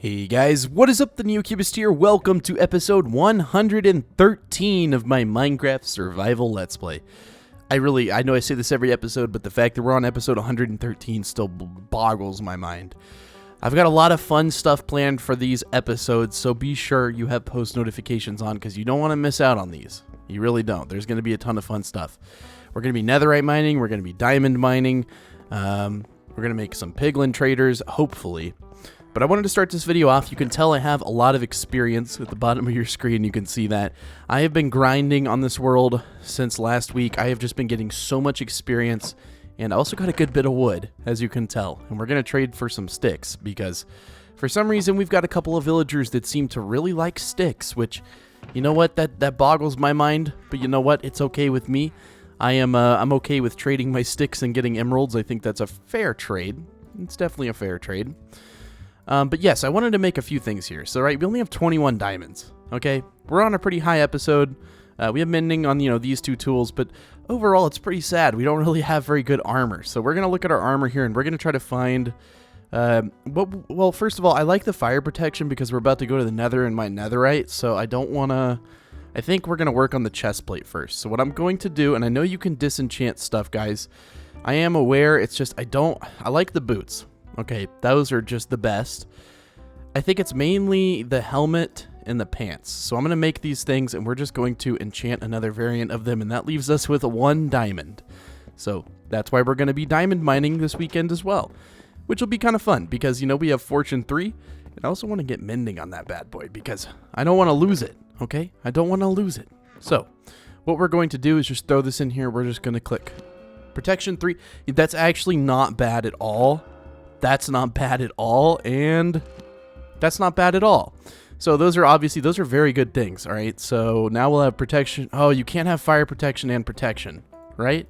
Hey guys, what is up? TheNeoCubest here. Welcome to episode 113 of my Minecraft survival Let's Play. I know I say this every episode, but the fact that we're on episode 113 still boggles my mind. I've got a lot of fun stuff planned for these episodes, so be sure you have post notifications on because you don't want to miss out on these. You really don't. There's going to be a ton of fun stuff. We're going to be netherite mining. We're going to be diamond mining. We're going to make some piglin traders, hopefully. But I wanted to start this video off. You can tell I have a lot of experience. At the bottom of your screen, you can see that. I have been grinding on this world since last week. I have just been getting so much experience, and I also got a good bit of wood, as you can tell. And we're going to trade for some sticks, because for some reason we've got a couple of villagers that seem to really like sticks, which, you know what, that boggles my mind. But you know what, it's okay with me. I'm okay with trading my sticks and getting emeralds. I think that's a fair trade. It's definitely a fair trade. But yes, I wanted to make a few things here. So, right, we only have 21 diamonds, okay? We're on a pretty high episode. We have mending on, these two tools, but overall, it's pretty sad. We don't really have very good armor. So we're going to look at our armor here, and we're going to try to find... well, first of all, I like the fire protection because we're about to go to the nether and mine netherite, so I don't want to... I think we're going to work on the chest plate first. So what I'm going to do, and I know you can disenchant stuff, guys. I am aware, it's just, I like the boots. Okay, those are just the best. I think it's mainly the helmet and the pants. So I'm going to make these things, and we're just going to enchant another variant of them, and that leaves us with 1 diamond. So that's why we're going to be diamond mining this weekend as well, which will be kind of fun because, we have Fortune 3, and I also want to get mending on that bad boy because I don't want to lose it, okay? I don't want to lose it. So what we're going to do is just throw this in here. We're just going to click Protection 3. That's actually not bad at all. That's not bad at all, and that's not bad at all. So those are very good things, all right? So now we'll have protection. Oh, you can't have fire protection and protection, right?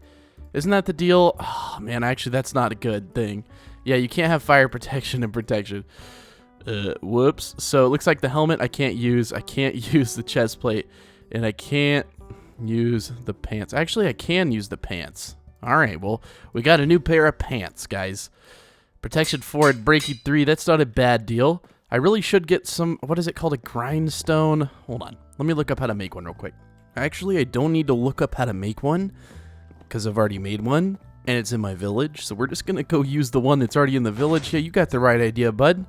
Isn't that the deal? Oh, man, actually, that's not a good thing. Yeah, you can't have fire protection and protection. Whoops. So it looks like the helmet I can't use. I can't use the chest plate, and I can't use the pants. Actually, I can use the pants. All right, well, we got a new pair of pants, guys. Protection 4 and breaking 3, that's not a bad deal. I really should get some, what is it called, a grindstone? Hold on, let me look up how to make one real quick. Actually, I don't need to look up how to make one, because I've already made one, and it's in my village, so we're just going to go use the one that's already in the village. Yeah, you got the right idea, bud.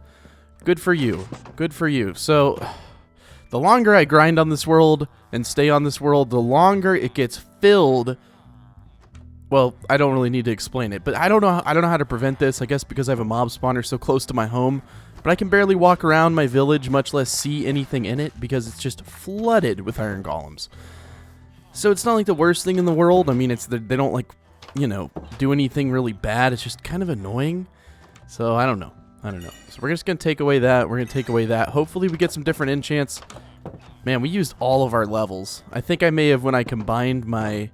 Good for you. Good for you. So, the longer I grind on this world and stay on this world, the longer it gets filled. Well, I don't really need to explain it, but I don't know how to prevent this. I guess because I have a mob spawner so close to my home, but I can barely walk around my village, much less see anything in it because it's just flooded with iron golems. So it's not like the worst thing in the world. I mean, they don't do anything really bad. It's just kind of annoying. So I don't know. So we're just gonna take away that. We're gonna take away that. Hopefully we get some different enchants. Man, we used all of our levels. I think I may have when I combined my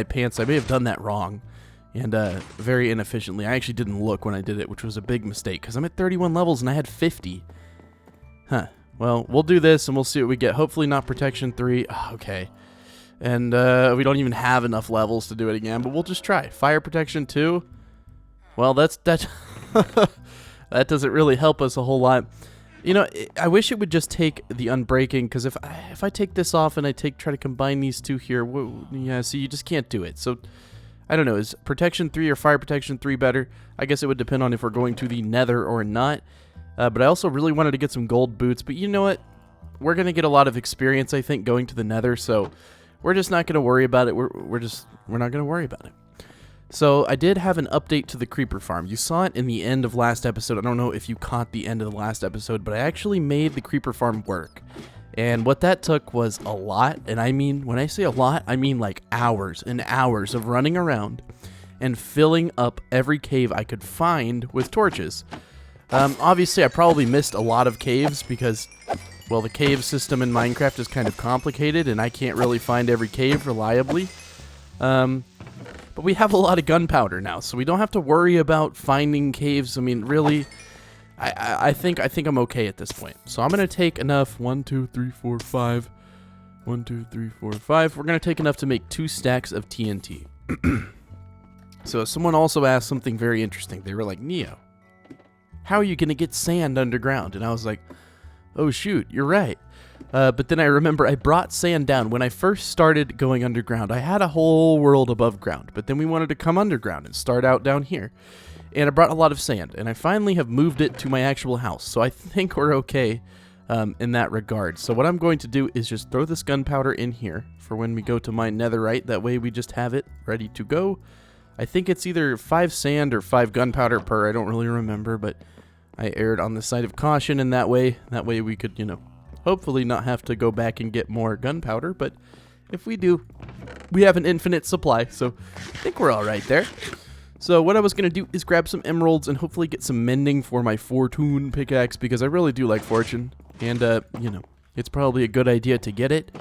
pants, I may have done that wrong and very inefficiently. I actually didn't look when I did it, which was a big mistake because I'm at 31 levels and I had 50. Huh. Well, we'll do this and we'll see what we get. Hopefully not protection 3. Oh, okay. And we don't even have enough levels to do it again, but we'll just try. Fire protection 2. Well, that that doesn't really help us a whole lot. I wish it would just take the unbreaking, because if I take this off and I try to combine these two here, yeah, see, you just can't do it. So, I don't know, is protection 3 or fire protection 3 better? I guess it would depend on if we're going to the nether or not. But I also really wanted to get some gold boots, but you know what? We're going to get a lot of experience, I think, going to the nether, so we're just not going to worry about it. We're not going to worry about it. So I did have an update to the creeper farm. You saw it in the end of last episode. I don't know if you caught the end of the last episode, but I actually made the creeper farm work. And what that took was a lot. And I mean, when I say a lot, I mean like hours and hours of running around and filling up every cave I could find with torches. Obviously, I probably missed a lot of caves because, well, the cave system in Minecraft is kind of complicated and I can't really find every cave reliably. But we have a lot of gunpowder now, so we don't have to worry about finding caves. I mean, really, I think I'm okay at this point. So I'm going to take enough. 1, 2, 3, 4, 5. 1, 2, 3, 4, 5. We're going to take enough to make 2 stacks of TNT. So someone also asked something very interesting. They were like, Neo, how are you going to get sand underground? And I was like, oh shoot, you're right. But then I remember I brought sand down. When I first started going underground, I had a whole world above ground, but then we wanted to come underground and start out down here. And I brought a lot of sand, and I finally have moved it to my actual house, so I think we're okay in that regard. So what I'm going to do is just throw this gunpowder in here for when we go to mine netherite. That way we just have it ready to go. I think it's either 5 sand or 5 gunpowder per, I don't really remember, but I erred on the side of caution, and that way we could, you know, hopefully not have to go back and get more gunpowder, but if we do, we have an infinite supply, so I think we're all right there. So what I was going to do is grab some emeralds and hopefully get some mending for my fortune pickaxe, because I really do like fortune, and, you know, it's probably a good idea to get it.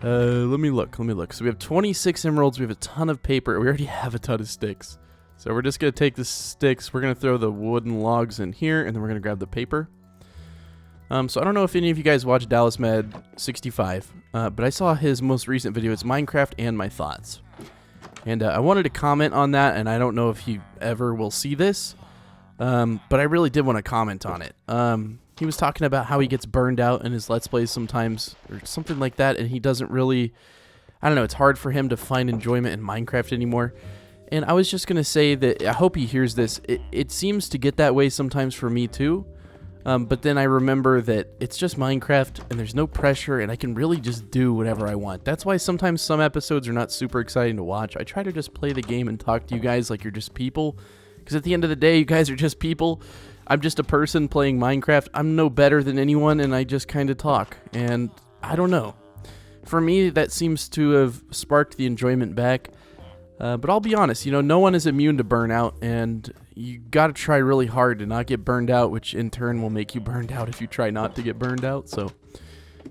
Let me look. So we have 26 emeralds, we have a ton of paper, we already have a ton of sticks. So we're just going to take the sticks, we're going to throw the wooden logs in here, and then we're going to grab the paper. So I don't know if any of you guys watched DallasMad65, but I saw his most recent video. It's Minecraft and my thoughts. And I wanted to comment on that, and I don't know if he ever will see this, but I really did want to comment on it. He was talking about how he gets burned out in his Let's Plays sometimes, or something like that, and he doesn't really, I don't know, it's hard for him to find enjoyment in Minecraft anymore. And I was just going to say that I hope he hears this. It seems to get that way sometimes for me too. But then I remember that it's just Minecraft and there's no pressure and I can really just do whatever I want. That's why sometimes some episodes are not super exciting to watch. I try to just play the game and talk to you guys like you're just people. Because at the end of the day, you guys are just people. I'm just a person playing Minecraft. I'm no better than anyone and I just kind of talk. And I don't know. For me, that seems to have sparked the enjoyment back. But I'll be honest, you know, no one is immune to burnout, and you got to try really hard to not get burned out, which in turn will make you burned out if you try not to get burned out. So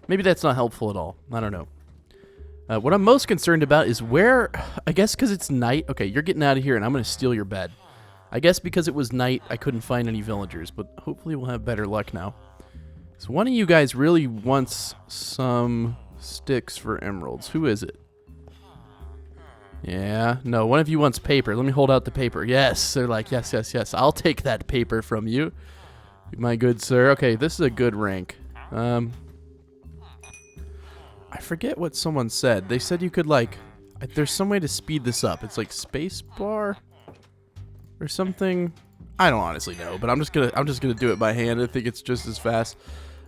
maybe that's not helpful at all. I don't know. What I'm most concerned about is where, I guess because it's night. Okay, you're getting out of here, and I'm going to steal your bed. I guess because it was night, I couldn't find any villagers, but hopefully we'll have better luck now. So one of you guys really wants some sticks for emeralds. Who is it? Yeah, no, one of you wants paper. Let me hold out the paper. Yes, they're like, yes, yes, yes. I'll take that paper from you, my good sir. Okay, this is a good rank. I forget what someone said. They said you could, like, there's some way to speed this up. It's like space bar or something. I don't honestly know, but I'm just gonna do it by hand. I think it's just as fast.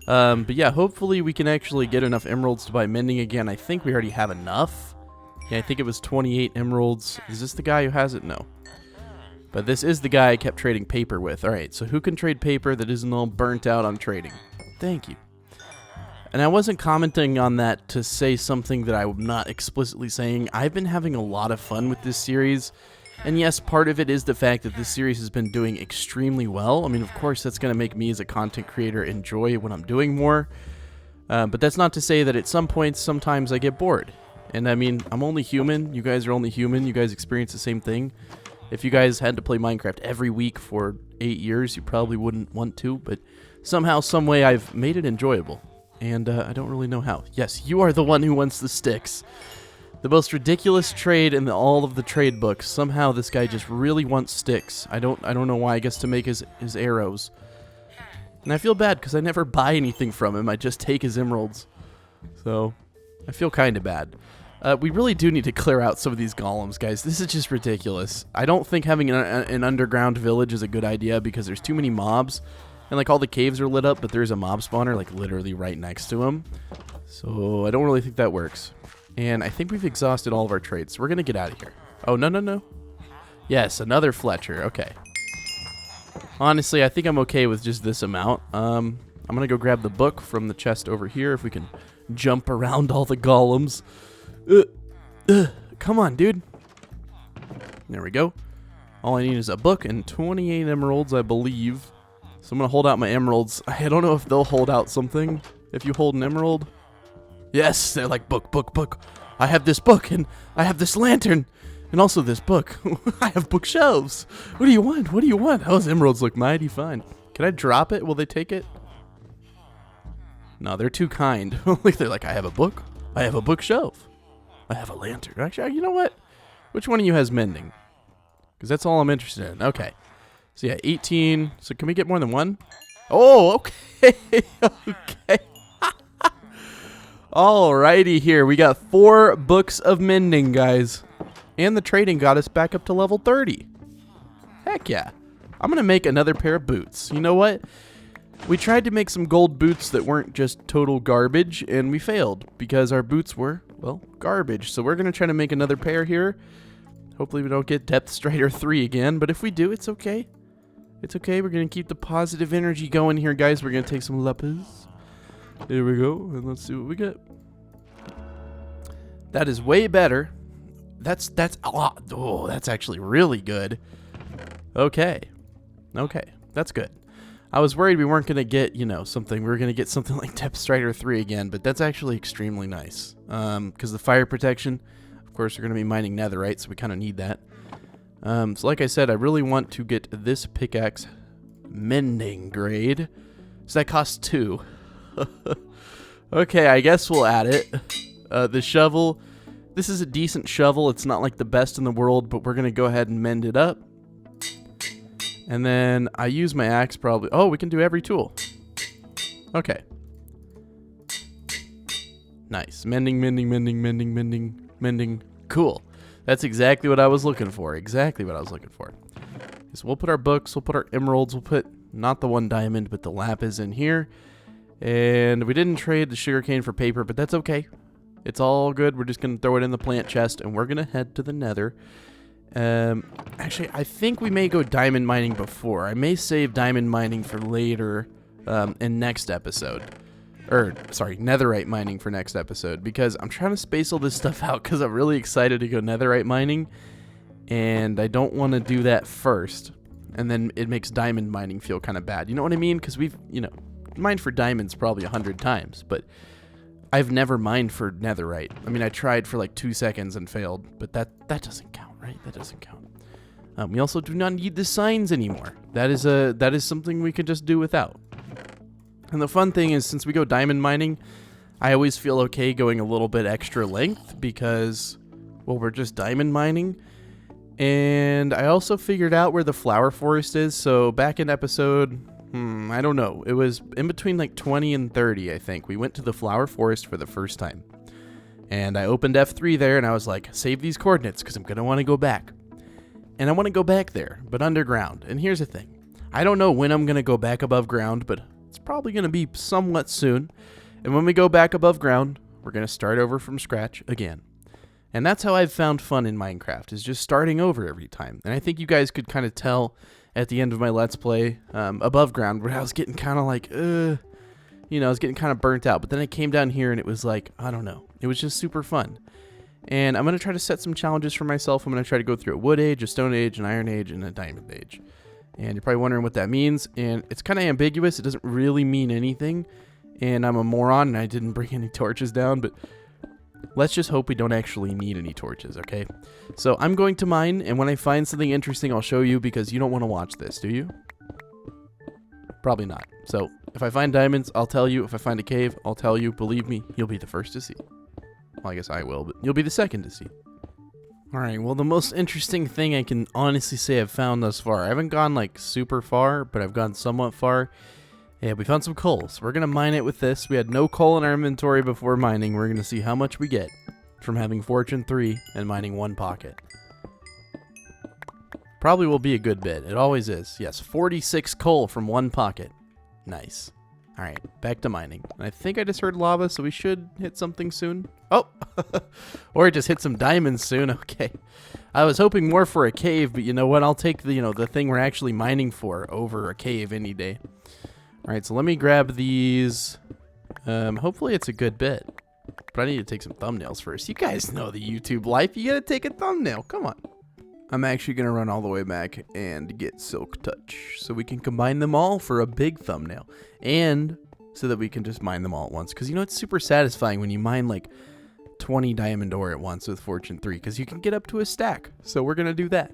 But yeah, hopefully we can actually get enough emeralds to buy mending again. I think we already have enough. Yeah, I think it was 28 emeralds. Is this the guy who has it? No. But this is the guy I kept trading paper with. Alright, so who can trade paper that isn't all burnt out on trading? Thank you. And I wasn't commenting on that to say something that I'm not explicitly saying. I've been having a lot of fun with this series. And yes, part of it is the fact that this series has been doing extremely well. I mean, of course, that's going to make me as a content creator enjoy what I'm doing more. But that's not to say that at some points, sometimes I get bored. And I mean, I'm only human. You guys are only human. You guys experience the same thing. If you guys had to play Minecraft every week for 8 years, you probably wouldn't want to. But somehow, some way, I've made it enjoyable. And I don't really know how. Yes, you are the one who wants the sticks. The most ridiculous trade in all of the trade books. Somehow, this guy just really wants sticks. I don't know why. I guess to make his arrows. And I feel bad because I never buy anything from him. I just take his emeralds. So I feel kind of bad. We really do need to clear out some of these golems, guys. This is just ridiculous. I don't think having an underground village is a good idea because there's too many mobs. And, like, all the caves are lit up, but there's a mob spawner, like, literally right next to them. So I don't really think that works. And I think we've exhausted all of our trades. So we're going to get out of here. Oh, no, no, no. Yes, another Fletcher. Okay. Honestly, I think I'm okay with just this amount. I'm going to go grab the book from the chest over here if we can jump around all the golems. Come on, dude. There we go. All I need is a book and 28 emeralds, I believe. So I'm going to hold out my emeralds. I don't know if they'll hold out something if you hold an emerald. Yes, they're like, book, book, book. I have this book, and I have this lantern, and also this book. I have bookshelves. What do you want? What do you want? Those emeralds look mighty fine. Can I drop it? Will they take it? No, they're too kind. They're like, I have a book. I have a bookshelf. I have a lantern. Actually, you know what? Which one of you has mending? Because that's all I'm interested in. Okay. So yeah, 18. So can we get more than one? Oh, okay. Okay. Alrighty here. We got 4 books of mending, guys. And the trading got us back up to level 30. Heck yeah. I'm going to make another pair of boots. You know what? We tried to make some gold boots that weren't just total garbage, and we failed because our boots were, well, garbage. So we're going to try to make another pair here. Hopefully we don't get Depth Strider 3 again, but if we do, it's okay. It's okay. We're going to keep the positive energy going here, guys. We're going to take some lapis. There we go, and let's see what we get. That is way better. That's a lot. Oh, that's actually really good. Okay. Okay, that's good. I was worried we weren't going to get, you know, something. We were going to get something like Depth Strider 3 again, but that's actually extremely nice. Because the fire protection, of course, we're going to be mining netherite, so we kind of need that. So like I said, I really want to get this pickaxe mending grade. So that costs 2. Okay, I guess we'll add it. The shovel, this is a decent shovel. It's not like the best in the world, but we're going to go ahead and mend it up. And then I use my axe probably. Oh, we can do every tool. Okay. Nice. Mending, mending, mending, mending, mending, mending. Cool. That's exactly what I was looking for. Exactly what I was looking for. So we'll put our books, we'll put our emeralds, we'll put not the 1 diamond, but the lapis in here. And we didn't trade the sugarcane for paper, but that's okay. It's all good. We're just going to throw it in the plant chest, and we're going to head to the nether. Actually, I think we may go diamond mining before. I may save diamond mining for later in next episode. Or, sorry, netherite mining for next episode. Because I'm trying to space all this stuff out because I'm really excited to go netherite mining. And I don't want to do that first. And then it makes diamond mining feel kind of bad. You know what I mean? Because we've, you know, mined for diamonds probably 100 times. But I've never mined for netherite. I mean, I tried for like 2 seconds and failed. But that doesn't count. Right, that doesn't count. We also do not need the signs anymore. That is something we can just do without. And the fun thing is, since we go diamond mining, I always feel okay going a little bit extra length because, well, we're just diamond mining. And I also figured out where the flower forest is. So back in episode, I don't know, it was in between like 20 and 30, I think. We went to the flower forest for the first time. And I opened F3 there, and I was like, save these coordinates, because I'm going to want to go back. And I want to go back there, but underground. And here's the thing. I don't know when I'm going to go back above ground, but it's probably going to be somewhat soon. And when we go back above ground, we're going to start over from scratch again. And that's how I've found fun in Minecraft, is just starting over every time. And I think you guys could kind of tell at the end of my Let's Play above ground where I was getting kind of like, you know, I was getting kind of burnt out. But then I came down here, and it was like, I don't know. It was just super fun. And I'm going to try to set some challenges for myself. I'm going to try to go through a wood age, a stone age, an iron age, and a diamond age. And you're probably wondering what that means. And it's kind of ambiguous. It doesn't really mean anything. And I'm a moron, and I didn't bring any torches down. But let's just hope we don't actually need any torches, okay? So I'm going to mine, and when I find something interesting, I'll show you, because you don't want to watch this, do you? Probably not. So if I find diamonds, I'll tell you. If I find a cave, I'll tell you. Believe me, you'll be the first to see. Well, I guess I will, but you'll be the second to see. Alright, well, the most interesting thing I can honestly say I've found thus far. I haven't gone, like, super far, but I've gone somewhat far. Yeah, we found some coal, so we're going to mine it with this. We had no coal in our inventory before mining. We're going to see how much we get from having Fortune 3 and mining 1 pocket. Probably will be a good bit. It always is. Yes, 46 coal from 1 pocket. Nice. Alright, back to mining. I think I just heard lava, so we should hit something soon. Oh! Or just hit some diamonds soon. Okay. I was hoping more for a cave, but you know what? I'll take the, the thing we're actually mining for over a cave any day. Alright, so let me grab these. Hopefully it's a good bit. But I need to take some thumbnails first. You guys know the YouTube life. You gotta take a thumbnail. Come on. I'm actually going to run all the way back and get Silk Touch so we can combine them all for a big thumbnail, and so that we can just mine them all at once, because you know it's super satisfying when you mine like 20 diamond ore at once with Fortune 3, because you can get up to a stack. So we're going to do that.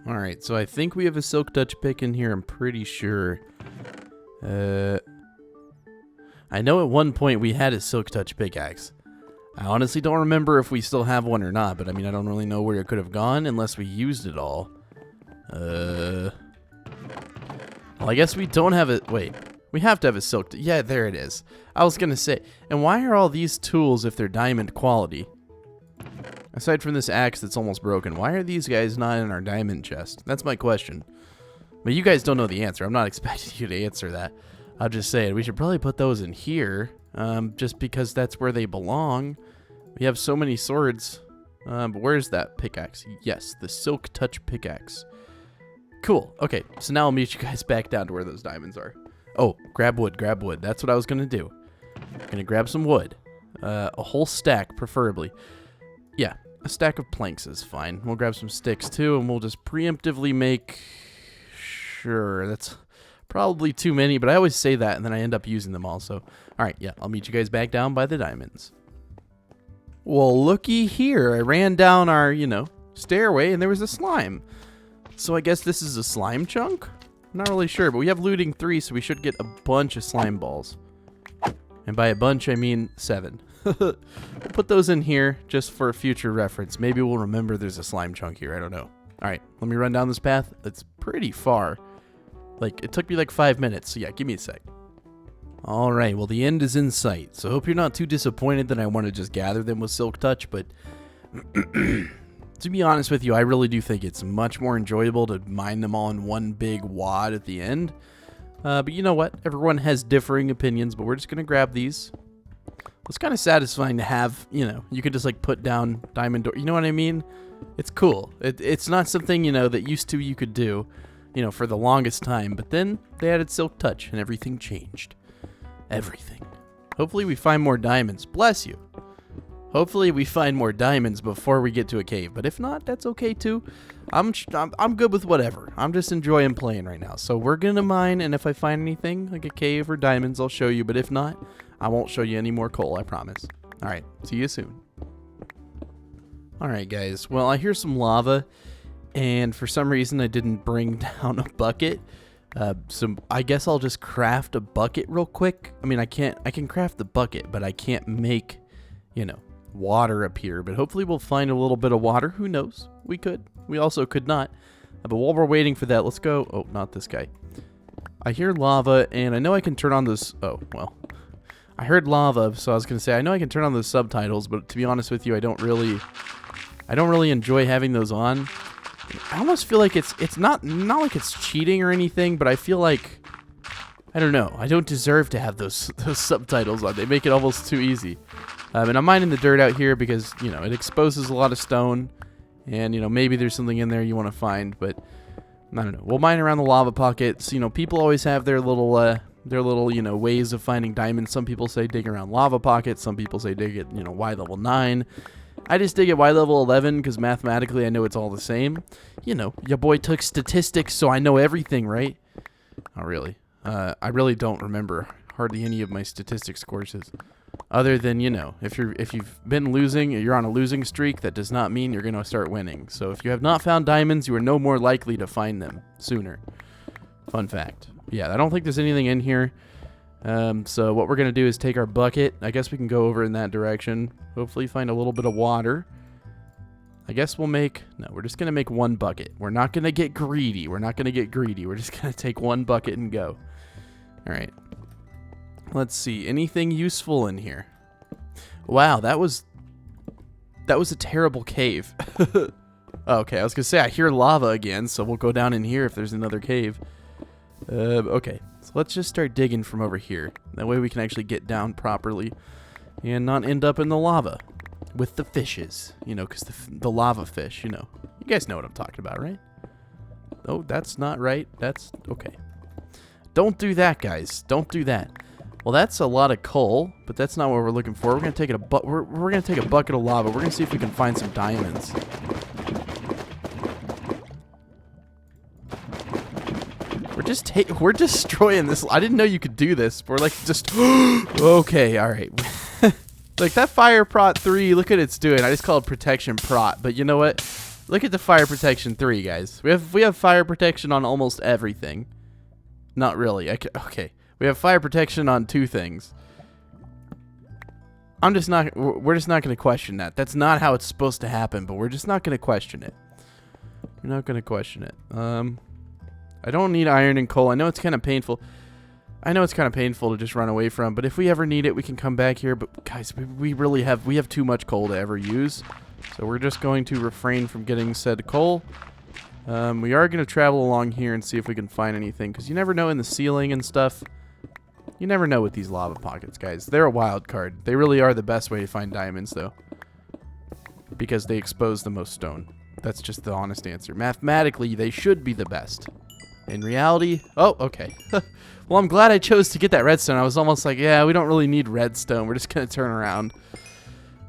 Alright, so I think we have a Silk Touch pick in here. I'm pretty sure. I know at one point we had a Silk Touch pickaxe. I honestly don't remember if we still have one or not, but I mean, I don't really know where it could have gone unless we used it all. Well, I guess we don't have it. Wait, we have to have a silk. Yeah, there it is. I was going to say, and why are all these tools if they're diamond quality? Aside from this axe that's almost broken, why are these guys not in our diamond chest? That's my question. But you guys don't know the answer. I'm not expecting you to answer that. I'll just say it. We should probably put those in here, just because that's where they belong. We have so many swords. But where's that pickaxe? Yes, the Silk Touch pickaxe. Cool. Okay, so now I'll meet you guys back down to where those diamonds are. Oh, grab wood, grab wood. That's what I was going to do. I'm going to grab some wood. A whole stack, preferably. Yeah, a stack of planks is fine. We'll grab some sticks, too, and we'll just preemptively make... Sure, that's probably too many, but I always say that, and then I end up using them all. So, all right, yeah, I'll meet you guys back down by the diamonds. Well, looky here. I ran down our, stairway, and there was a slime. So I guess this is a slime chunk? I'm not really sure, but we have looting 3, so we should get a bunch of slime balls. And by a bunch, I mean 7. We'll put those in here just for future reference. Maybe we'll remember there's a slime chunk here. I don't know. All right, let me run down this path. It's pretty far. Like, it took me like 5 minutes. So yeah, give me a sec. All right, well, the end is in sight. So I hope you're not too disappointed that I want to just gather them with Silk Touch. But to be honest with you, I really do think it's much more enjoyable to mine them all in one big wad at the end. But you know what? Everyone has differing opinions, but we're just going to grab these. It's kind of satisfying to have, you can just like put down diamond door. You know what I mean? It's cool. It's not something, that used to you could do, for the longest time. But then they added Silk Touch and everything changed. Everything. Hopefully we find more diamonds. Bless you. Hopefully we find more diamonds before we get to a cave. But if not, that's okay too. I'm good with whatever. I'm just enjoying playing right now. So we're going to mine, and if I find anything like a cave or diamonds, I'll show you. But if not, I won't show you any more coal, I promise. All right, see you soon. All right, guys. Well, I hear some lava, and for some reason I didn't bring down a bucket. So I guess I'll just craft a bucket real quick. I mean, I can craft the bucket, but I can't make, water appear. But hopefully we'll find a little bit of water. Who knows? We could. We also could not. But while we're waiting for that, let's go. Oh, not this guy. I hear lava, and I know I can turn on this. Oh, well. I heard lava, so I was going to say, I know I can turn on the subtitles, but to be honest with you, I don't really enjoy having those on. I almost feel like it's not like it's cheating or anything, but I feel like, I don't know, I don't deserve to have those subtitles on. They make it almost too easy. And I'm mining the dirt out here because, it exposes a lot of stone, and, maybe there's something in there you want to find, but I don't know. We'll mine around the lava pockets. People always have their little, ways of finding diamonds. Some people say dig around lava pockets. Some people say dig at, Y level 9. I just dig at Y level 11 because mathematically I know it's all the same. Your boy took statistics, so I know everything, right? Oh, really? I really don't remember hardly any of my statistics courses. Other than, if you've been losing, you're on a losing streak, that does not mean you're going to start winning. So if you have not found diamonds, you are no more likely to find them sooner. Fun fact. Yeah, I don't think there's anything in here. So what we're going to do is take our bucket. I guess we can go over in that direction. Hopefully find a little bit of water. I guess we'll make... No, we're just going to make one bucket. We're not going to get greedy. We're just going to take one bucket and go. All right. Let's see. Anything useful in here? Wow, that was a terrible cave. Okay, I was going to say, I hear lava again, so we'll go down in here if there's another cave. Okay, so let's just start digging from over here. That way we can actually get down properly and not end up in the lava with the fishes, because the lava fish, You guys know what I'm talking about, right? Oh, that's not right. That's okay. Don't do that, guys. Don't do that. Well, that's a lot of coal, but that's not what we're looking for. We're gonna take we're gonna take a bucket of lava. We're gonna see if we can find some diamonds. We're destroying this. I didn't know you could do this. We're like just okay, all right. Like that fire prot 3, look at it's doing. I just call it protection prot, but you know what? Look at the fire protection 3, guys. We have fire protection on almost everything. Not really. Okay. We have fire protection on 2 things. We're just not going to question that. That's not how it's supposed to happen, but we're just not going to question it. We're not going to question it. I don't need iron and coal. I know it's kind of painful. I know it's kind of painful to just run away from, but if we ever need it, we can come back here. But guys, we have too much coal to ever use. So we're just going to refrain from getting said coal. We are going to travel along here and see if we can find anything, because you never know in the ceiling and stuff. You never know with these lava pockets, guys. They're a wild card. They really are the best way to find diamonds, though, because they expose the most stone. That's just the honest answer. Mathematically, they should be the best. In reality, oh, okay. Well, I'm glad I chose to get that redstone. I was almost like, yeah, we don't really need redstone. We're just going to turn around.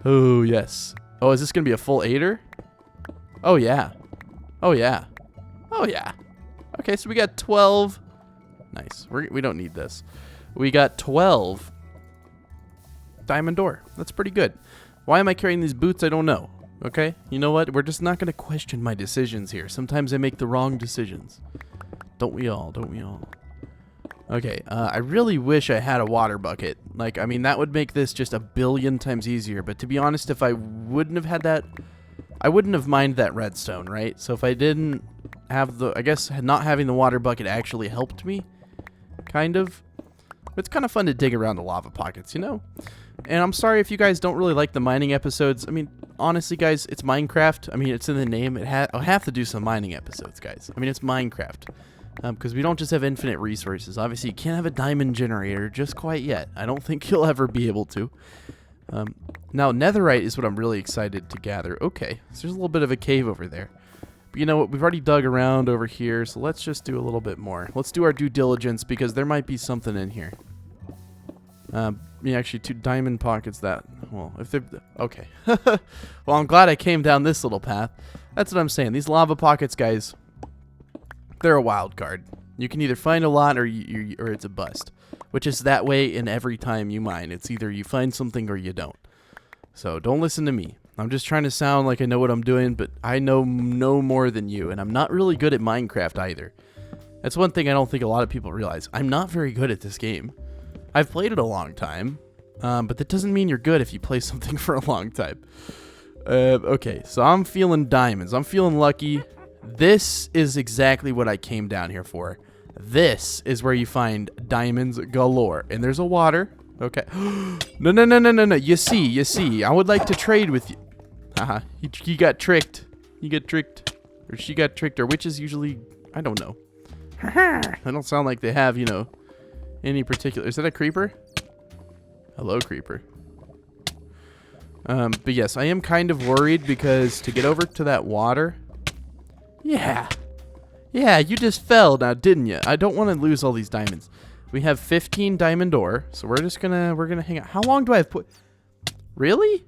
Oh, yes. Oh, is this going to be a full 8er? Oh, yeah. Oh, yeah. Oh, yeah. Okay, so we got 12. Nice. We don't need this. We got 12 diamond door. That's pretty good. Why am I carrying these boots? I don't know. Okay? You know what? We're just not going to question my decisions here. Sometimes I make the wrong decisions. Don't we all? Don't we all? Okay, I really wish I had a water bucket. Like, I mean, that would make this just a billion times easier. But to be honest, if I wouldn't have had that, I wouldn't have mined that redstone, right? So if I didn't have the, I guess not having the water bucket actually helped me, kind of. It's kind of fun to dig around the lava pockets, you know? And I'm sorry if you guys don't really like the mining episodes. I mean, honestly, guys, it's Minecraft. I mean, it's in the name. I'll have to do some mining episodes, guys. I mean, it's Minecraft. Because we don't just have infinite resources. Obviously, you can't have a diamond generator just quite yet. I don't think you'll ever be able to. Now, netherite is what I'm really excited to gather. Okay, so there's a little bit of a cave over there. But you know what? We've already dug around over here, so let's just do a little bit more. Let's do our due diligence, because there might be something in here. Yeah, actually, 2 diamond pockets that... Well, if they're... Okay. Well, I'm glad I came down this little path. That's what I'm saying. These lava pockets, guys... They're a wild card. You can either find a lot or it's a bust, which is that way in every time you mine. It's either you find something or you don't. So don't listen to me. I'm just trying to sound like I know what I'm doing, but I know no more than you, and I'm not really good at Minecraft either. That's one thing I don't think a lot of people realize. I'm not very good at this game. I've played it a long time, but that doesn't mean you're good if you play something for a long time. Okay, so I'm feeling diamonds. I'm feeling lucky. This is exactly what I came down here for. This is where you find diamonds galore. And there's a water. Okay. No. You see. I would like to trade with you. Haha. You got tricked. You get tricked. Or she got tricked. Or witches usually... I don't know. I don't sound like they have, you know, any particular... Is that a creeper? Hello, creeper. But yes, I am kind of worried because to get over to that water... Yeah, you just fell now, didn't you? I don't want to lose all these diamonds. We have 15 diamond ore, so we're gonna hang out. How long do I have put? Really?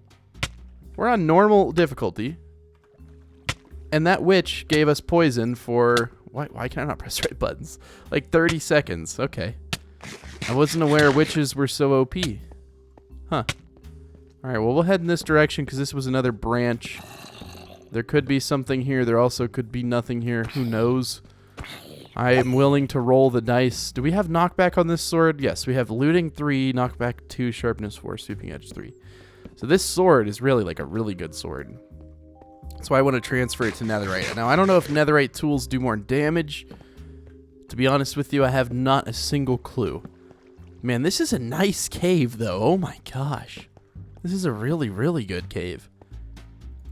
We're on normal difficulty. And that witch gave us poison for why can I not press right buttons? Like 30 seconds. Okay. I wasn't aware witches were so OP. Huh. Alright, well we'll head in this direction because this was another branch. There could be something here. There also could be nothing here. Who knows? I am willing to roll the dice. Do we have knockback on this sword? Yes, we have looting 3, knockback 2, sharpness 4, sweeping edge 3. So this sword is really like a really good sword. That's why I want to transfer it to netherite. Now, I don't know if netherite tools do more damage. To be honest with you, I have not a single clue. Man, this is a nice cave, though. Oh my gosh. This is a really, really good cave.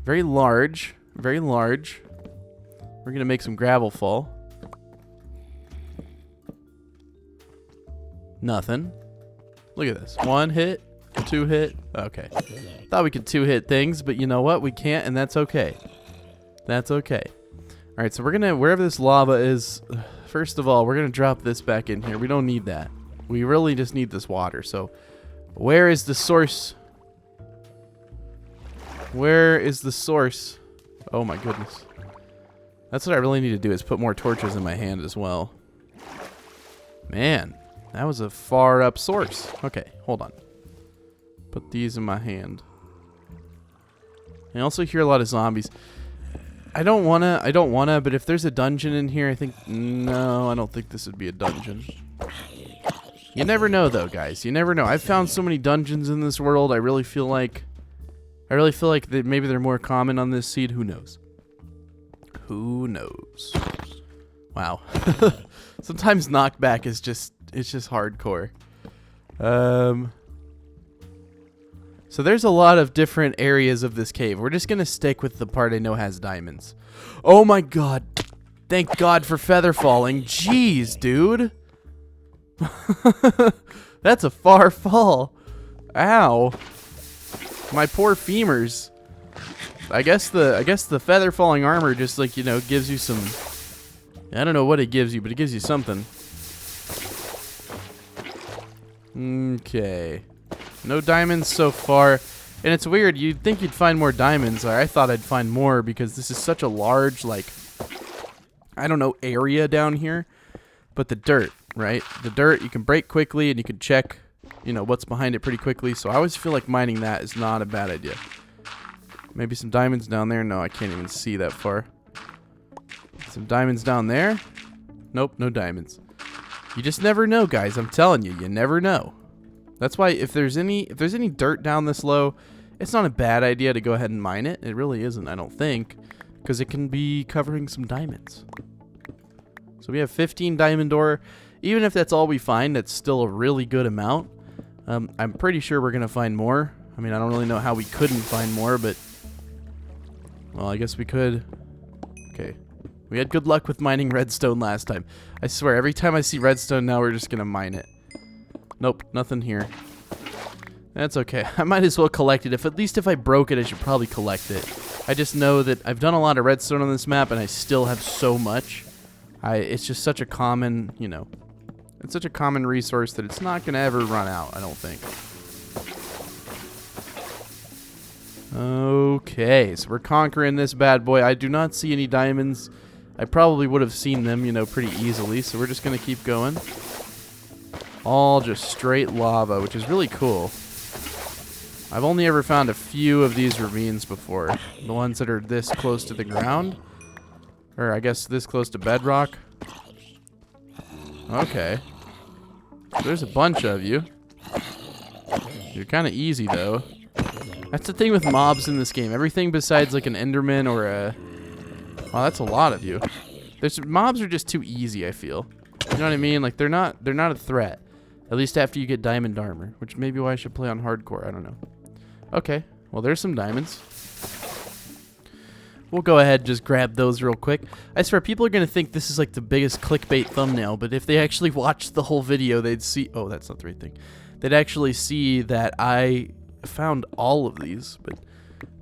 Very large. Very large. We're going to make some gravel fall. Nothing. Look at this. 1 hit. 2 hit. Okay. Thought we could 2-hit things, but you know what? We can't, and that's okay. That's okay. Alright, so we're going to... Wherever this lava is... First of all, we're going to drop this back in here. We don't need that. We really just need this water. So, where is the source... Where is the source? Oh my goodness. That's what I really need to do is put more torches in my hand as well. Man, that was a far up source. Okay, hold on. Put these in my hand. I also hear a lot of zombies. I don't wanna, but if there's a dungeon in here, I think... No, I don't think this would be a dungeon. You never know though, guys. You never know. I've found so many dungeons in this world, I really feel like that maybe they're more common on this seed. Who knows? Who knows? Wow. Sometimes knockback is just, it's just hardcore. So there's a lot of different areas of this cave. We're just going to stick with the part I know has diamonds. Oh my god. Thank God for feather falling. Jeez, dude. That's a far fall. Ow. My poor femurs. I guess the feather falling armor just, like, you know, gives you some, I don't know what it gives you, but it gives you something. Okay. No diamonds so far. And it's weird, you'd think you'd find more diamonds. I thought I'd find more because this is such a large, like, I don't know, area down here. But the dirt, right? The dirt you can break quickly and you can check, you know, what's behind it pretty quickly. So I always feel like mining that is not a bad idea. Maybe some diamonds down there. No, I can't even see that far. Some diamonds down there. Nope, no diamonds. You just never know, guys. I'm telling you, you never know. That's why if there's any dirt down this low, it's not a bad idea to go ahead and mine it. It really isn't, I don't think, because it can be covering some diamonds. So we have 15 diamond ore. Even if that's all we find, that's still a really good amount. I'm pretty sure we're gonna find more. I mean, I don't really know how we couldn't find more, but well, I guess we could. Okay. We had good luck with mining redstone last time. I swear, every time I see redstone now, we're just gonna mine it. Nope, nothing here. That's okay. I might as well collect it. At least if I broke it, I should probably collect it. I just know that I've done a lot of redstone on this map, and I still have so much. It's just such a common, you know, it's such a common resource that it's not gonna ever run out, I don't think. Okay, so we're conquering this bad boy. I do not see any diamonds. I probably would have seen them, you know, pretty easily, so we're just going to keep going. All just straight lava, which is really cool. I've only ever found a few of these ravines before. The ones that are this close to the ground. Or I guess this close to bedrock. Okay. There's a bunch of you. You're kind of easy, though. That's the thing with mobs in this game. Everything besides like an Enderman or a... Wow, that's a lot of you. Mobs are just too easy, I feel. You know what I mean? Like they're not a threat. At least after you get diamond armor, which may be why I should play on hardcore, I don't know. Okay, well there's some diamonds. We'll go ahead and just grab those real quick. I swear people are going to think this is like the biggest clickbait thumbnail, but if they actually watched the whole video, they'd see... Oh, that's not the right thing. They'd actually see that I found all of these, but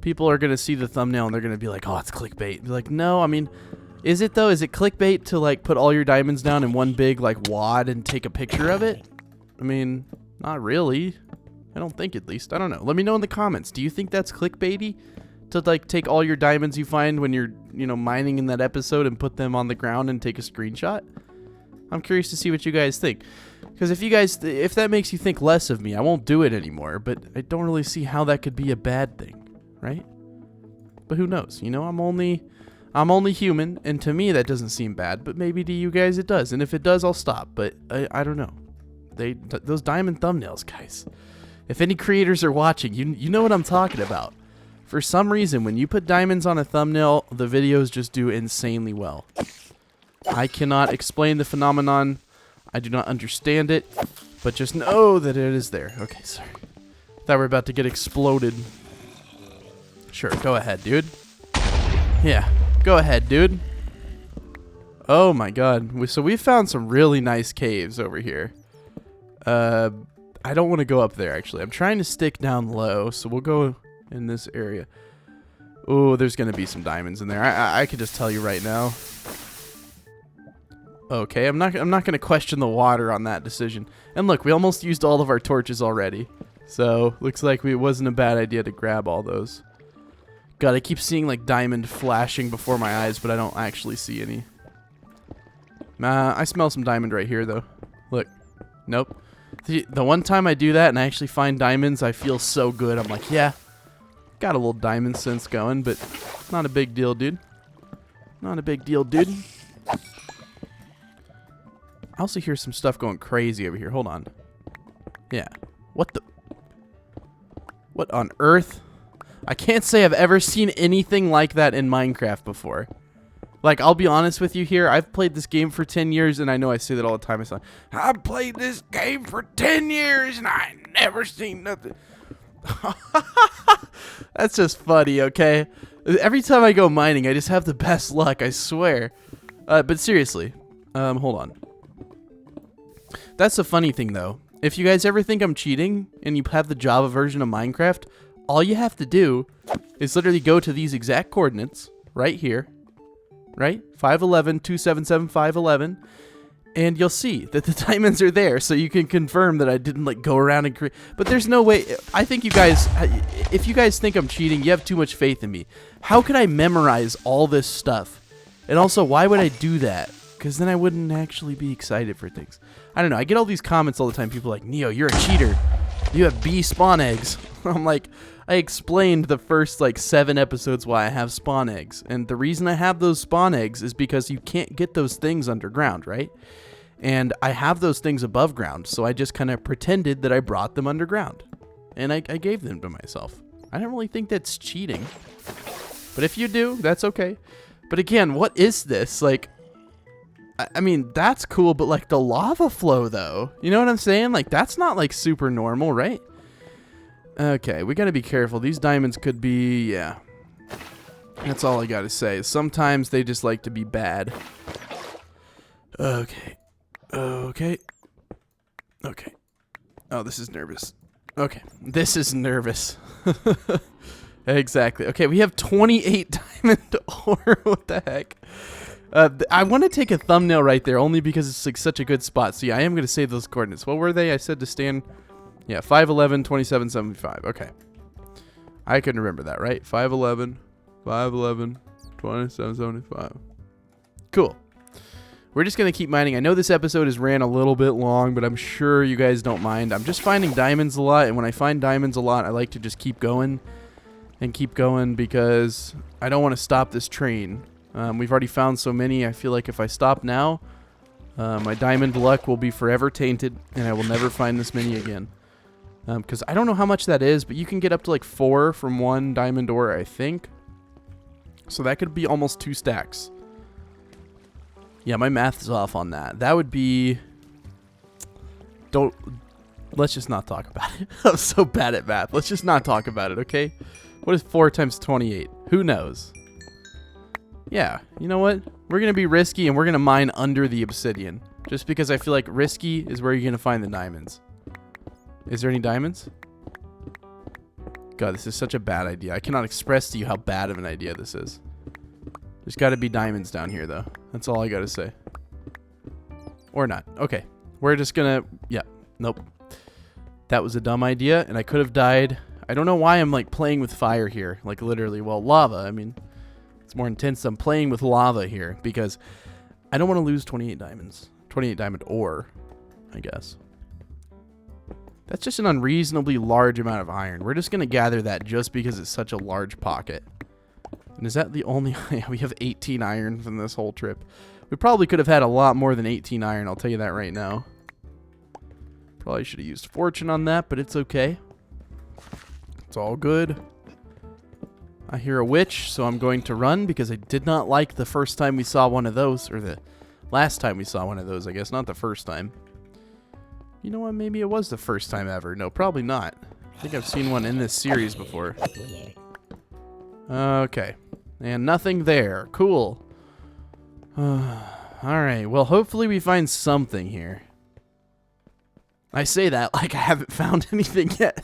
people are going to see the thumbnail and they're going to be like, oh, it's clickbait. Be like, no, I mean, is it though? Is it clickbait to like put all your diamonds down in one big like wad and take a picture of it? I mean, not really. I don't think, at least. I don't know. Let me know in the comments. Do you think that's clickbaity to like take all your diamonds you find when you're, you know, mining in that episode and put them on the ground and take a screenshot? I'm curious to see what you guys think. Because if that makes you think less of me, I won't do it anymore. But I don't really see how that could be a bad thing, right? But who knows? You know, I'm only human, and to me that doesn't seem bad. But maybe to you guys it does, and if it does, I'll stop. But I don't know. Those diamond thumbnails, guys. If any creators are watching, you know what I'm talking about. For some reason, when you put diamonds on a thumbnail, the videos just do insanely well. I cannot explain the phenomenon. I do not understand it, but just know that it is there. Okay, sorry. Thought we were about to get exploded. Sure, go ahead, dude. Yeah, go ahead, dude. Oh my god. So we found some really nice caves over here. I don't want to go up there, actually. I'm trying to stick down low, so we'll go in this area. Oh, there's going to be some diamonds in there. I could just tell you right now. Okay, I'm not going to question the water on that decision. And look, we almost used all of our torches already. So, looks like it wasn't a bad idea to grab all those. God, I keep seeing like diamond flashing before my eyes, but I don't actually see any. I smell some diamond right here, though. Look. Nope. The one time I do that and I actually find diamonds, I feel so good. I'm like, yeah, got a little diamond sense going, but not a big deal, dude. Not a big deal, dude. I also hear some stuff going crazy over here. Hold on. Yeah. What on earth? I can't say I've ever seen anything like that in Minecraft before. Like, I'll be honest with you here. I've played this game for 10 years, and I know I say that all the time. I've played this game for 10 years, and I ain't never seen nothing. That's just funny, okay? Every time I go mining, I just have the best luck, I swear. But seriously, hold on. That's the funny thing, though. If you guys ever think I'm cheating, and you have the Java version of Minecraft, all you have to do is literally go to these exact coordinates right here. Right? 511, 277, 511. And you'll see that the diamonds are there, so you can confirm that I didn't like go around and create. But there's no way. I think you guys, if you guys think I'm cheating, you have too much faith in me. How could I memorize all this stuff? And also, why would I do that? Because then I wouldn't actually be excited for things. I don't know. I get all these comments all the time. People are like, Neo, you're a cheater. You have bee spawn eggs. I'm like, I explained the first like 7 episodes why I have spawn eggs. And the reason I have those spawn eggs is because you can't get those things underground, right? And I have those things above ground, so I just kind of pretended that I brought them underground. And I gave them to myself. I don't really think that's cheating. But if you do, that's okay. But again, what is this? Like, I mean, that's cool, but like the lava flow though, you know what I'm saying? Like, that's not like super normal, right? Okay, we gotta be careful. These diamonds could be, yeah. That's all I gotta say. Sometimes they just like to be bad. Okay. Okay. Okay. Oh, this is nervous. Okay. This is nervous. Exactly. Okay, we have 28 diamond ore. What the heck? I want to take a thumbnail right there only because it's like such a good spot. So yeah, I am going to save those coordinates. What were they? I said to stand... Yeah, 511, 2775. Okay. I can remember that, right? 511, 511, 2775. Cool. We're just going to keep mining. I know this episode has ran a little bit long, but I'm sure you guys don't mind. I'm just finding diamonds a lot, and when I find diamonds a lot, I like to just keep going and keep going because I don't want to stop this train. We've already found so many. I feel like if I stop now, my diamond luck will be forever tainted, and I will never find this many again. Because I don't know how much that is, but you can get up to like 4 from 1 diamond ore, I think. So that could be almost 2 stacks. Yeah, my math is off on that. That would be... Let's just not talk about it. I'm so bad at math. Let's just not talk about it, okay? What is 4 times 28? Who knows? Yeah, you know what? We're going to be risky, and we're going to mine under the obsidian. Just because I feel like risky is where you're going to find the diamonds. Is there any diamonds? God, this is such a bad idea. I cannot express to you how bad of an idea this is. There's got to be diamonds down here, though. That's all I got to say. Or not. Okay. We're just going to... Yeah. Nope. That was a dumb idea, and I could have died. I don't know why I'm, like, playing with fire here. Like, literally. Well, lava. I mean, it's more intense. I'm playing with lava here because I don't want to lose 28 diamonds. 28 diamond ore, I guess. That's just an unreasonably large amount of iron. We're just going to gather that just because it's such a large pocket. And is that the only... Yeah, we have 18 iron from this whole trip. We probably could have had a lot more than 18 iron, I'll tell you that right now. Probably should have used fortune on that, but it's okay. It's all good. I hear a witch, so I'm going to run because I did not like the first time we saw one of those. Or the last time we saw one of those, I guess. Not the first time. You know what? Maybe it was the first time ever. No, probably not. I think I've seen one in this series before. Okay. And nothing there. Cool. Alright. Well, hopefully we find something here. I say that like I haven't found anything yet.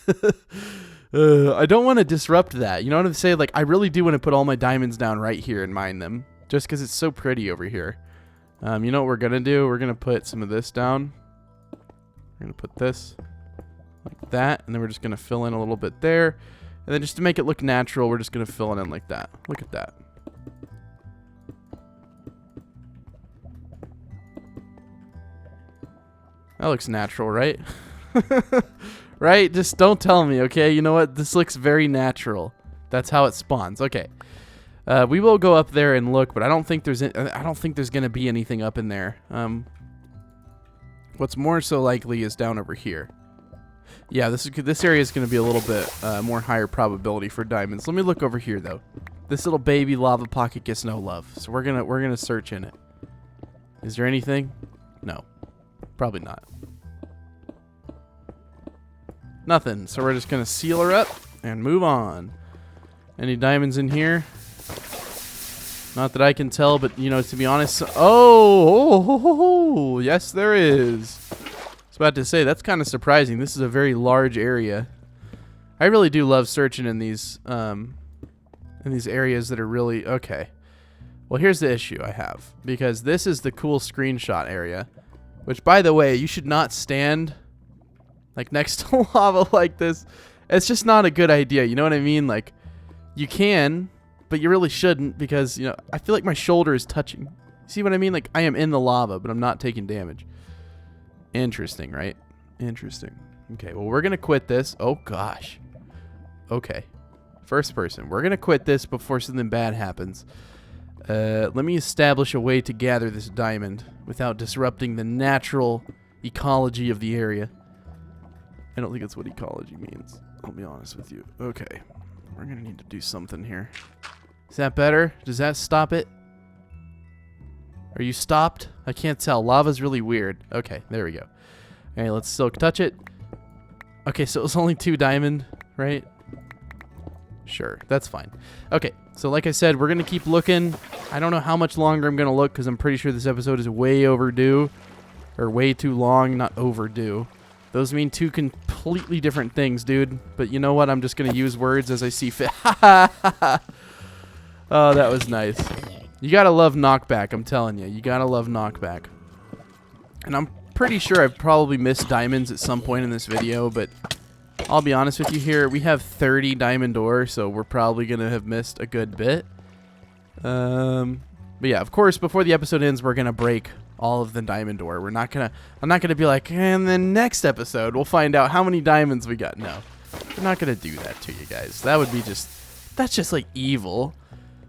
I don't want to disrupt that. You know what I'm saying? Like, I really do want to put all my diamonds down right here and mine them. Just because it's so pretty over here. You know what we're going to do? We're going to put some of this down. We're going to put this like that, and then we're just going to fill in a little bit there. And then just to make it look natural, we're just going to fill it in like that. Look at that. That looks natural, right? Right? Just don't tell me, okay? You know what? This looks very natural. That's how it spawns. Okay. We will go up there and look, but I don't think there's going to be anything up in there. What's more so likely is down over here. Yeah, this area is going to be a little bit more higher probability for diamonds. Let me look over here, though. This little baby lava pocket gets no love. So we're gonna search in it. Is there anything? No. Probably not. Nothing. So we're just gonna seal her up and move on. Any diamonds in here? Not that I can tell, but you know, to be honest, oh, yes there is. I was about to say that's kind of surprising. This is a very large area. I really do love searching in these areas that are really okay. Well, here's the issue I have, because this is the cool screenshot area, which, by the way, you should not stand like next to lava like this. It's just not a good idea. You know what I mean? Like, you can, but you really shouldn't, because, you know, I feel like my shoulder is touching. See what I mean? Like, I am in the lava, but I'm not taking damage. Interesting, right? Interesting. Okay, well, we're gonna quit this. Oh gosh. Okay. First person. We're gonna quit this before something bad happens. Let me establish a way to gather this diamond without disrupting the natural ecology of the area. I don't think that's what ecology means. I'll be honest with you. Okay. We're gonna need to do something here. Is that better? Does that stop it? Are you stopped? I can't tell. Lava's really weird. Okay, there we go. Alright, let's still touch it. Okay, so it was only 2 diamond, right? Sure, that's fine. Okay, so like I said, we're going to keep looking. I don't know how much longer I'm going to look, because I'm pretty sure this episode is way overdue. Or way too long, not overdue. Those mean 2 completely different things, dude. But you know what? I'm just going to use words as I see fit. Oh, that was nice. You got to love knockback, I'm telling you. You got to love knockback. And I'm pretty sure I've probably missed diamonds at some point in this video, but I'll be honest with you here. We have 30 diamond ore, so we're probably going to have missed a good bit. But yeah, of course, before the episode ends, we're going to break all of the diamond ore. I'm not going to be like, and then next episode, we'll find out how many diamonds we got. No, we're not going to do that to you guys. That would be that's just like evil.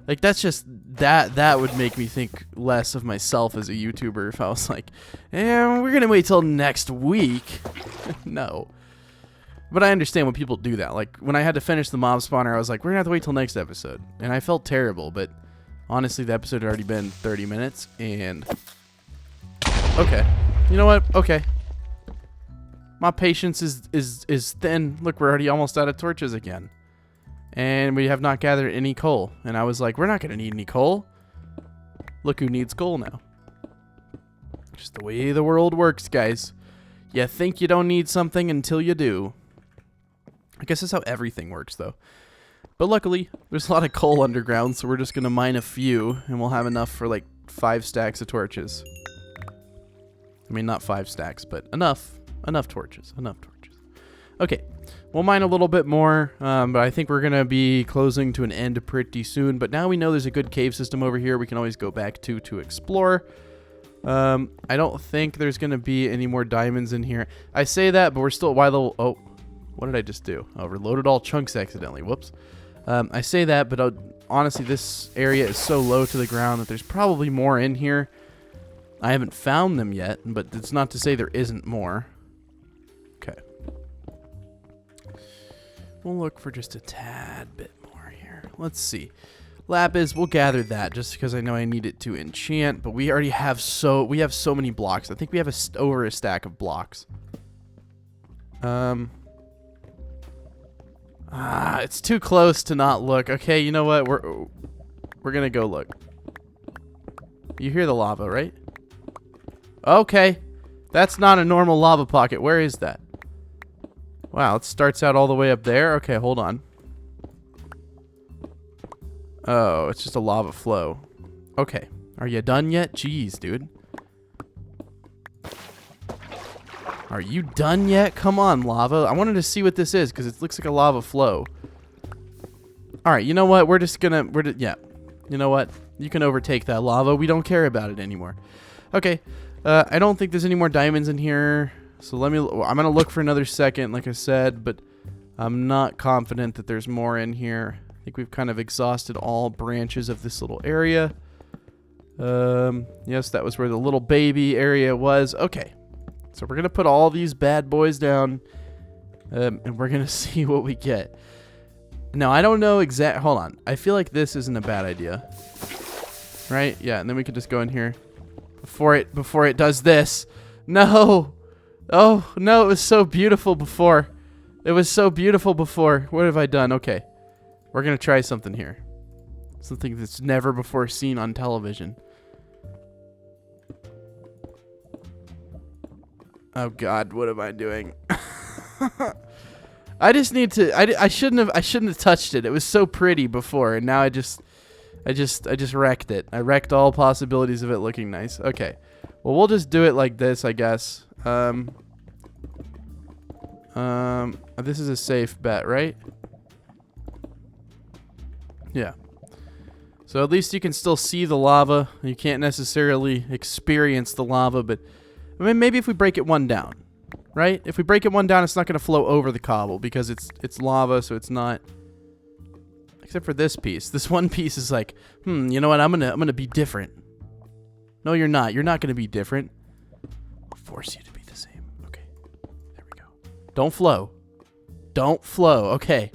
Like, that's just, that would make me think less of myself as a YouTuber if I was like, we're going to wait till next week. No. But I understand when people do that. Like, when I had to finish the mob spawner, I was like, we're going to have to wait till next episode. And I felt terrible, but honestly, the episode had already been 30 minutes, and okay. You know what? Okay. My patience is thin. Look, we're already almost out of torches again. And we have not gathered any coal. And I was like, we're not going to need any coal. Look who needs coal now. Just the way the world works, guys. You think you don't need something until you do. I guess that's how everything works, though. But luckily, there's a lot of coal underground, so we're just going to mine a few, and we'll have enough for like 5 stacks of torches. I mean, not 5 stacks, but enough. Enough torches. Enough torches. Okay, we'll mine a little bit more, but I think we're going to be closing to an end pretty soon. But now we know there's a good cave system over here we can always go back to explore. I don't think there's going to be any more diamonds in here. I say that, but we're still... Oh, what did I just do? Oh, reloaded all chunks accidentally. Whoops. I say that, but honestly, this area is so low to the ground that there's probably more in here. I haven't found them yet, but it's not to say there isn't more. Okay. We'll look for just a tad bit more here. Let's see. Lapis, we'll gather that just because I know I need it to enchant, but we already have so many blocks. I think we have over a stack of blocks. It's too close to not look. Okay, you know what? We're gonna go look. You hear the lava, right? Okay. That's not a normal lava pocket. Where is that? Wow, it starts out all the way up there. Okay, hold on. Oh, it's just a lava flow. Okay. Are you done yet? Jeez, dude. Are you done yet? Come on, lava. I wanted to see what this is because it looks like a lava flow. All right, you know what? We're just gonna... yeah. You know what? You can overtake that lava. We don't care about it anymore. Okay. I don't think there's any more diamonds in here. So I'm going to look for another second, like I said, but I'm not confident that there's more in here. I think we've kind of exhausted all branches of this little area. Yes, that was where the little baby area was. Okay. So we're going to put all these bad boys down, and we're going to see what we get. No, I don't know hold on. I feel like this isn't a bad idea. Right? Yeah, and then we can just go in here before it does this. No. Oh, no, it was so beautiful before. It was so beautiful before. What have I done? Okay. We're going to try something here. Something that's never before seen on television. Oh God, what am I doing? I just need to. I shouldn't have touched it. It was so pretty before, and now I just wrecked it. I wrecked all possibilities of it looking nice. Okay, well we'll just do it like this, I guess. This is a safe bet, right? Yeah. So at least you can still see the lava. You can't necessarily experience the lava, but I mean, maybe if we break it one down, right? If we break it one down, it's not going to flow over the cobble because it's lava, so it's not. Except for this piece. This one piece is like, you know what? I'm gonna be different. No, you're not. You're not gonna be different. I'll force you to be the same. Okay. There we go. Don't flow. Don't flow. Okay.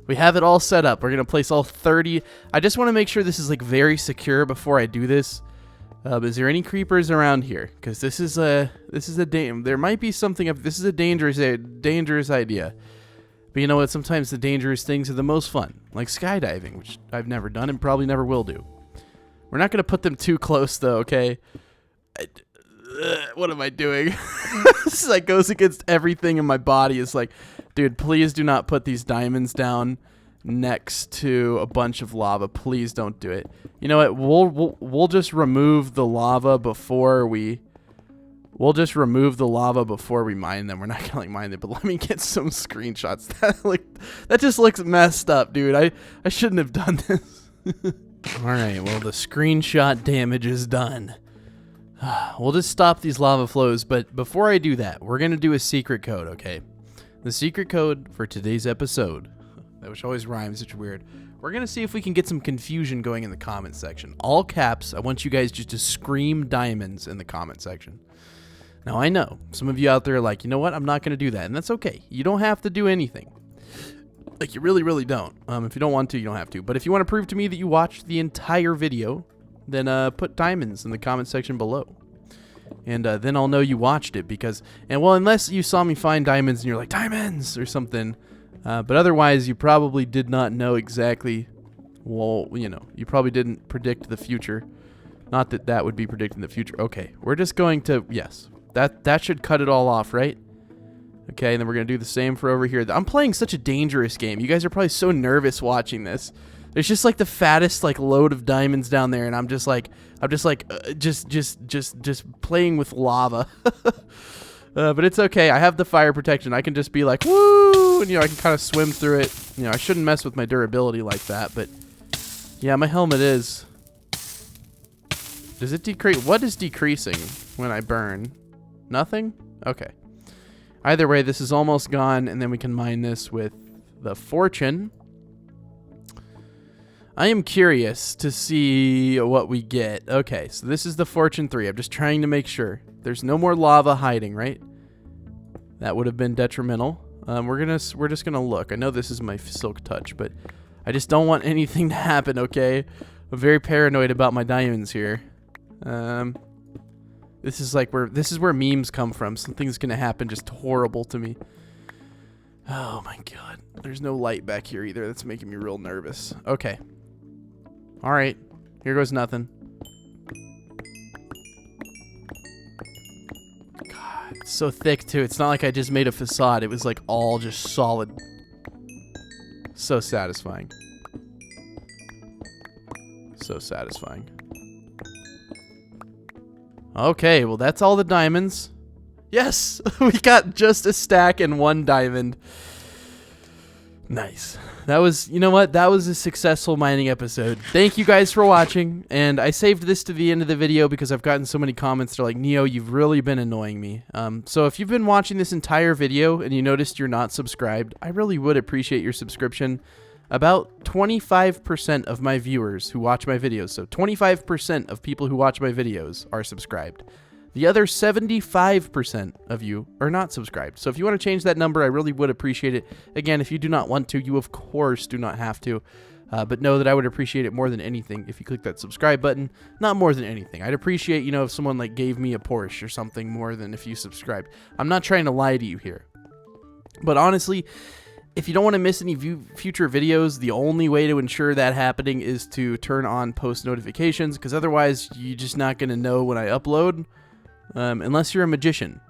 We have it all set up. We're gonna place all 30. I just want to make sure this is like very secure before I do this. Is there any creepers around here? Because this is a there might be something up. This is a dangerous idea. But you know what? Sometimes the dangerous things are the most fun, like skydiving, which I've never done and probably never will do. We're not gonna put them too close, though. Okay. What am I doing? This like goes against everything in my body. It's like, dude, please do not put these diamonds down next to a bunch of lava. Please don't do it. You know what? We'll just remove the lava before we. We'll just remove the lava before we mine them. We're not gonna like mine them, but let me get some screenshots. That just looks messed up, dude. I shouldn't have done this. All right. Well, the screenshot damage is done. We'll just stop these lava flows, but before I do that, we're gonna do a secret code, okay? The secret code for today's episode, which always rhymes, it's weird. We're gonna see if we can get some confusion going in the comment section. All caps, I want you guys just to scream diamonds in the comment section. Now I know, some of you out there are like, you know what, I'm not gonna do that, and that's okay. You don't have to do anything. Like, you really, really don't. If you don't want to, you don't have to. But if you want to prove to me that you watched the entire video, then put diamonds in the comment section below. And then I'll know you watched it because, well, unless you saw me find diamonds and you're like, diamonds or something. But otherwise, you probably did not know exactly, well, you know, you probably didn't predict the future. Not that that would be predicting the future. Okay, we're just going to, yes, that should cut it all off, right? Okay, and then we're going to do the same for over here. I'm playing such a dangerous game. You guys are probably so nervous watching this. There's just like the fattest like load of diamonds down there, and I'm just playing with lava. But it's okay. I have the fire protection. I can just be like, woo, and you know, I can kind of swim through it. You know, I shouldn't mess with my durability like that, but yeah, my helmet is. Does it decrease? What is decreasing when I burn? Nothing? Okay. Either way, this is almost gone, and then we can mine this with the fortune. I am curious to see what we get. Okay, so this is the fortune 3. I'm just trying to make sure. There's no more lava hiding, right? That would have been detrimental. We're just gonna look. I know this is my silk touch, but I just don't want anything to happen, okay? I'm very paranoid about my diamonds here. This is where memes come from. Something's gonna happen just horrible to me. Oh my god. There's no light back here either. That's making me real nervous. Okay. Alright. Here goes nothing. God, it's so thick too. It's not like I just made a facade. It was like all just solid. So satisfying. So satisfying. Okay, well that's all the diamonds. Yes! We got just a stack and 1 diamond. Nice. That was, you know what? That was a successful mining episode. Thank you guys for watching. And I saved this to the end of the video because I've gotten so many comments. They're like, Neo, you've really been annoying me. So if you've been watching this entire video and you noticed you're not subscribed, I really would appreciate your subscription. About 25% of my viewers who watch my videos, so 25% of people who watch my videos are subscribed. The other 75% of you are not subscribed. So if you want to change that number, I really would appreciate it. Again, if you do not want to, you of course do not have to. But know that I would appreciate it more than anything if you click that subscribe button. Not more than anything. I'd appreciate, you know, if someone like gave me a Porsche or something more than if you subscribed. I'm not trying to lie to you here. But honestly, if you don't want to miss any future videos, the only way to ensure that happening is to turn on post notifications, because otherwise you're just not going to know when I upload. Unless you're a magician,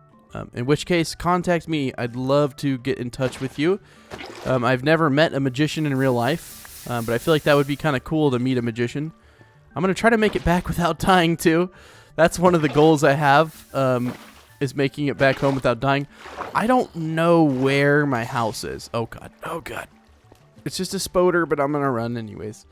in which case contact me. I'd love to get in touch with you. I've never met a magician in real life, but I feel like that would be kind of cool to meet a magician. I'm going to try to make it back without dying too. That's one of the goals I have, is making it back home without dying. I don't know where my house is. Oh god, oh god. It's just a spoder, but I'm going to run anyways.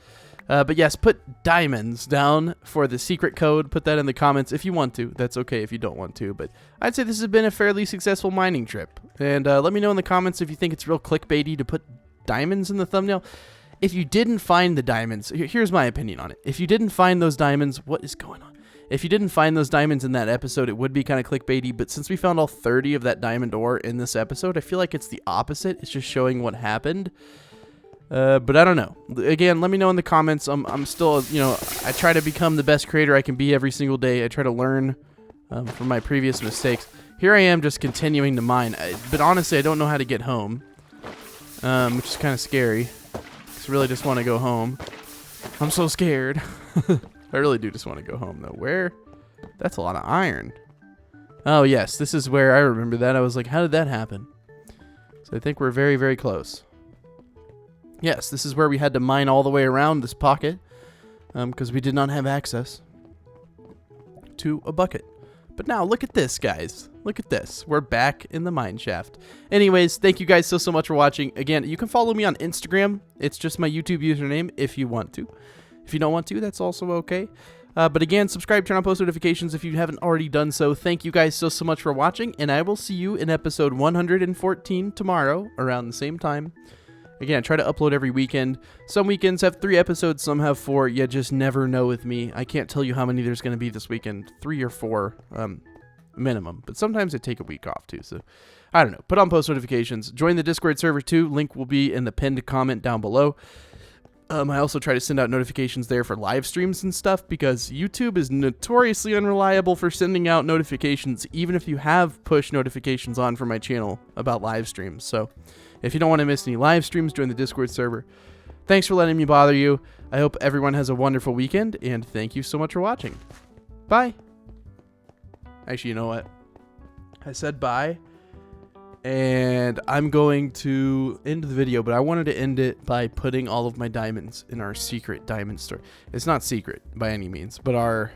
But yes, put diamonds down for the secret code. Put that in the comments if you want to. That's okay if you don't want to. But I'd say this has been a fairly successful mining trip. And let me know in the comments if you think it's real clickbaity to put diamonds in the thumbnail. If you didn't find the diamonds, here's my opinion on it. If you didn't find those diamonds, what is going on? If you didn't find those diamonds in that episode, it would be kind of clickbaity. But since we found all 30 of that diamond ore in this episode, I feel like it's the opposite. It's just showing what happened. But I don't know. Again, let me know in the comments. I'm still, you know, I try to become the best creator I can be every single day. I try to learn from my previous mistakes. Here I am just continuing to mine. But honestly, I don't know how to get home, which is kind of scary. I really just want to go home. I'm so scared. I really do just want to go home, though. Where? That's a lot of iron. Oh, yes. This is where I remember that. I was like, how did that happen? So I think we're very, very close. Yes, this is where we had to mine all the way around this pocket because we did not have access to a bucket. But now, look at this, guys. Look at this. We're back in the mine shaft. Anyways, thank you guys so much for watching. Again, you can follow me on Instagram. It's just my YouTube username if you want to. If you don't want to, that's also okay. But again, subscribe, turn on post notifications if you haven't already done so. Thank you guys so much for watching, and I will see you in episode 114 tomorrow around the same time. Again, I try to upload every weekend. Some weekends have 3 episodes, some have 4. You just never know with me. I can't tell you how many there's going to be this weekend. 3 or 4 minimum. But sometimes I take a week off too. So I don't know. Put on post notifications. Join the Discord server too. Link will be in the pinned comment down below. I also try to send out notifications there for live streams and stuff because YouTube is notoriously unreliable for sending out notifications, even if you have push notifications on for my channel about live streams. So if you don't want to miss any live streams, join the Discord server. Thanks for letting me bother you. I hope everyone has a wonderful weekend, and thank you so much for watching. Bye. Actually, you know what? I said bye. And I'm going to end the video, but I wanted to end it by putting all of my diamonds in our secret diamond store. It's not secret by any means, but our,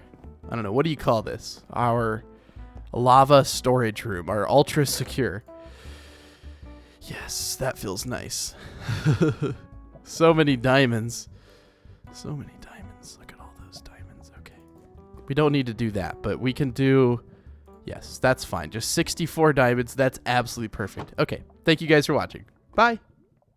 I don't know, what do you call this? Our lava storage room, our ultra secure. Yes, that feels nice. So many diamonds. So many diamonds. Look at all those diamonds. Okay. We don't need to do that, but we can do... Yes, that's fine. Just 64 diamonds. That's absolutely perfect. Okay. Thank you guys for watching. Bye.